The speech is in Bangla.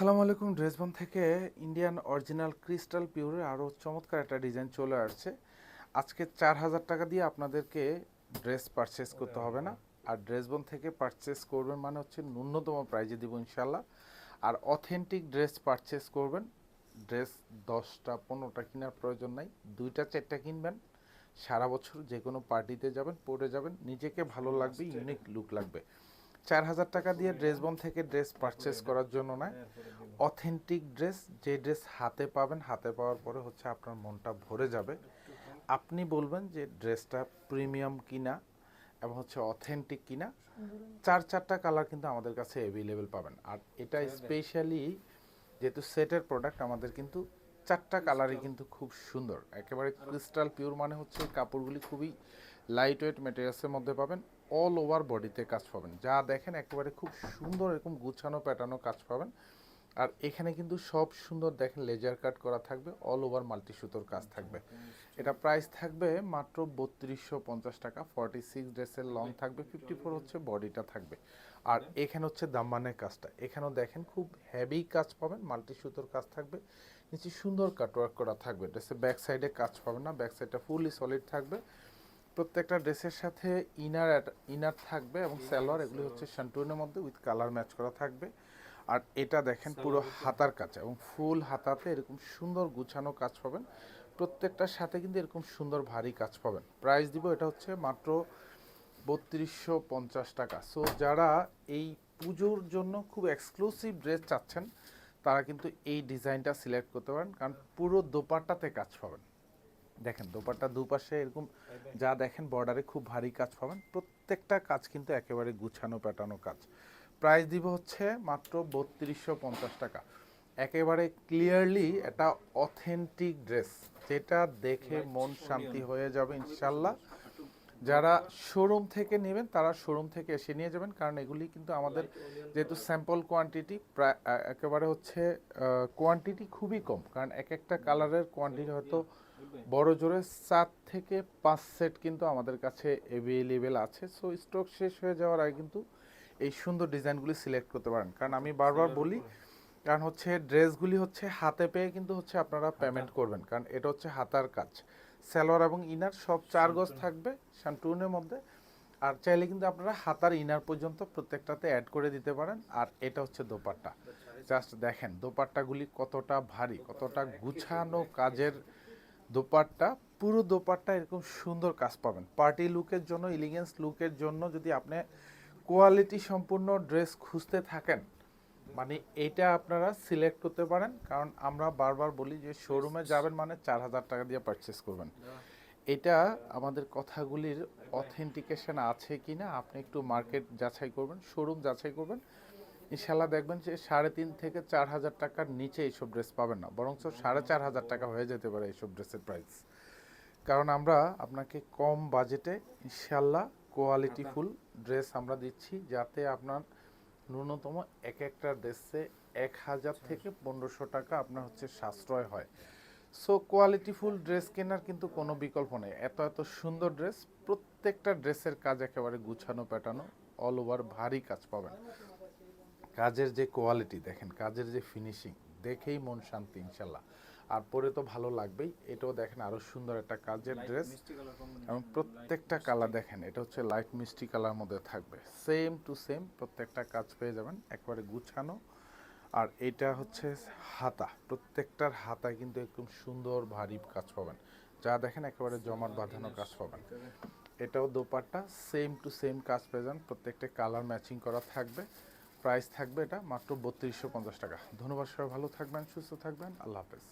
আসসালামু আলাইকুম। ড্রেসবন থেকে ইন্ডিয়ান অরিজিনাল ক্রিস্টাল পিওরের আরও চমৎকার একটা ডিজাইন চলে আসছে। আজকে 4,000 টাকা দিয়ে আপনাদেরকে ড্রেস পারচেস করতে হবে না। আর ড্রেসবন থেকে পারচেস করবেন মানে হচ্ছে ন্যূনতম প্রাইজে দিব ইনশাল্লাহ। আর অথেন্টিক ড্রেস পারচেস করবেন। ড্রেস 10টা 15টা কেনার প্রয়োজন নাই, 2টা 4টা কিনবেন। সারা বছর যে কোনো পার্টিতে যাবেন, পরে যাবেন, নিজেকে ভালো লাগবে, ইউনিক লুক লাগবে। 4,000 টাকা দিয়ে ড্রেসবন থেকে ড্রেস পারচেস করার জন্য না, অথেন্টিক ড্রেস, যে ড্রেস হাতে পাবেন, হাতে পাওয়ার পরে হচ্ছে আপনার মনটা ভরে যাবে। আপনি বলবেন যে ড্রেসটা প্রিমিয়াম কিনা এবং হচ্ছে অথেন্টিক কিনা। 4টা কালার কিন্তু আমাদের কাছে অ্যাভেলেবেল পাবেন। আর এটা স্পেশালি যেহেতু সেটের প্রোডাক্ট, আমাদের কিন্তু 4টা কালারই কিন্তু খুব সুন্দর, একেবারে ক্রিস্টাল পিওর। মানে হচ্ছে কাপড়গুলি খুবই লাইট ওয়েট মেটেরিয়ালসের মধ্যে পাবেন। অল ওভার বডিতে কাজ পাবেন, যা দেখেন একেবারে খুব সুন্দর এরকম গুছানো প্যাটার্নও কাজ পাবেন। আর এখানে কিন্তু সব সুন্দর দেখেন লেজার কাট করা থাকবে, অল ওভার মাল্টি সুতোর কাজ থাকবে। এটা প্রাইস থাকবে মাত্র 3250 টাকা। 46 ড্রেসের লং থাকবে, 54 হচ্ছে বডিটা থাকবে। আর এখানে হচ্ছে দাম্মানের কাজটা, এখানেও দেখেন খুব হেভি কাজ পাবেন, মাল্টি সুতোর কাজ থাকবে, নিচে সুন্দর কাটওয়ার্ক করা থাকবে। ড্রেসের ব্যাক সাইডে কাজ পাবেন না, ব্যাক সাইডটা ফুলি সলিড থাকবে। প্রত্যেকটা ড্রেসের সাথে ইনার থাকবে এবং সালোয়ার, এগুলি হচ্ছে শান্টুনের মধ্যে উইথ কালার ম্যাচ করা থাকবে। আর এটা দেখেন পুরো হাতার কাজ এবং ফুল হাতাতে এরকম সুন্দর গুছানো কাজ পাবেন। প্রত্যেকটার সাথে কিন্তু এরকম সুন্দর ভারী কাজ পাবেন। প্রাইস দিব এটা হচ্ছে মাত্র 3250 টাকা। সো যারা এই পুজোর জন্য খুব এক্সক্লুসিভ ড্রেস চাচ্ছেন, তারা কিন্তু এই ডিজাইনটা সিলেক্ট করতে পারেন, কারণ পুরো দোপাট্টাতে কাজ পাবেন। দেখেন দোপাট্টা দুপাশে এরকম যা দেখেন বর্ডারে খুব ভারী কাজ পাবেন। প্রত্যেকটা কাজ কিন্তু একেবারে গুছানো প্যাটানো কাজ। প্রাইস দিব হচ্ছে মাত্র 3250 টাকা। একেবারে ক্লিয়ারলি এটা অথেন্টিক ড্রেস, যেটা দেখে মন শান্তি হয়ে যাবে ইনশাল্লাহ। যারা শোরুম থেকে নেবেন তারা শোরুম থেকে এসে নিয়ে যাবেন, কারণ এগুলি কিন্তু আমাদের যেহেতু স্যাম্পল কোয়ান্টিটি, প্রায় একেবারে হচ্ছে কোয়ান্টিটি খুবই কম, কারণ এক একটা কালারের কোয়ান্টিটি হয়তো বড় জোরে 4 থেকে 5 সেট কিন্তু আমাদের কাছে অ্যাভেলেবেল আছে। সো স্টক শেষ হয়ে যাওয়ার আগে কিন্তু এই সুন্দর ডিজাইনগুলি সিলেক্ট করতে পারেন। কারণ আমি বারবার বলি, কারণ হচ্ছে ড্রেসগুলি হচ্ছে হাতে পেয়ে কিন্তু হচ্ছে আপনারা পেমেন্ট করবেন, কারণ এটা হচ্ছে হাতার কাজ। সালোয়ার এবং ইনার সব 4 গজ থাকবে শান্টুনের মধ্যে। আর চাইলে কিন্তু আপনারা হাতার ইনার পর্যন্ত প্রত্যেকটাতে অ্যাড করে দিতে পারেন। আর এটা হচ্ছে দোপাট্টা, জাস্ট দেখেন দোপাট্টাগুলি কতটা ভারী, কতটা গুছানো কাজের দোপাট্টা। পুরো দোপাট্টা এরকম সুন্দর কাজ পাবেন। পার্টি লুকের জন্য, ইলিগেন্স লুকের জন্য যদি আপনি কোয়ালিটি সম্পূর্ণ ড্রেস খুঁজতে থাকেন, মানে এটা আপনারা সিলেক্ট করতে পারেন। কারণ আমরা বারবার বলি যে শোরুমে যাবেন মানে 4,000 টাকা দিয়ে পারচেস করবেন। এটা আমাদের কথাগুলির অথেন্টিকেশন আছে কি না আপনি একটু মার্কেট যাচাই করবেন, শোরুম যাচাই করবেন। ইনশাল্লাহ দেখবেন যে 3,500 থেকে 4,000 টাকার নিচে এইসব ড্রেস পাবেন না, বরং 4,500 টাকা হয়ে যেতে পারে এইসব ড্রেসের প্রাইস। কারণ আমরা আপনাকে কম বাজেটে ইনশাল্লাহ কোয়ালিটিফুল ড্রেস আমরা দিচ্ছি, যাতে আপনার ন্যূনতম এক একটা ড্রেসে 1,000 থেকে 1,500 টাকা আপনার হচ্ছে সাশ্রয় হয়। সো কোয়ালিটিফুল ড্রেস কেনার কিন্তু কোনো বিকল্প নেই। এত এত সুন্দর ড্রেস, প্রত্যেকটা ড্রেসের কাজ একেবারে গুছানো প্যাটানো, অল ওভার ভারী কাজ পাবেন। কাজের যে কোয়ালিটি দেখেন, কাজের যে ফিনিশিং, দেখেই মন শান্তি ইনশাল্লাহ। আর পরে তো ভালো লাগবেই। এটাও দেখেন আরও সুন্দর একটা কাজের ড্রেস এবং প্রত্যেকটা কালার দেখেন, এটা হচ্ছে লাইট মিষ্টি কালার মধ্যে থাকবে, সেম টু সেম প্রত্যেকটা কাজ পেয়ে যাবেন একেবারে গুছানো। আর এটা হচ্ছে হাতা, প্রত্যেকটার হাতায় কিন্তু একদম সুন্দর ভারী কাজ পাবেন, যা দেখেন একেবারে জমাট বাঁধানো কাজ পাবেন। এটাও দোপাট্টা সেম টু সেম কাজ পেয়ে যান, প্রত্যেকটা কালার ম্যাচিং করা থাকবে। প্রাইস থাকবে এটা মাত্র 3250 টাকা। ধন্যবাদ, সবাই ভালো থাকবেন, সুস্থ থাকবেন, আল্লাহ হাফেজ।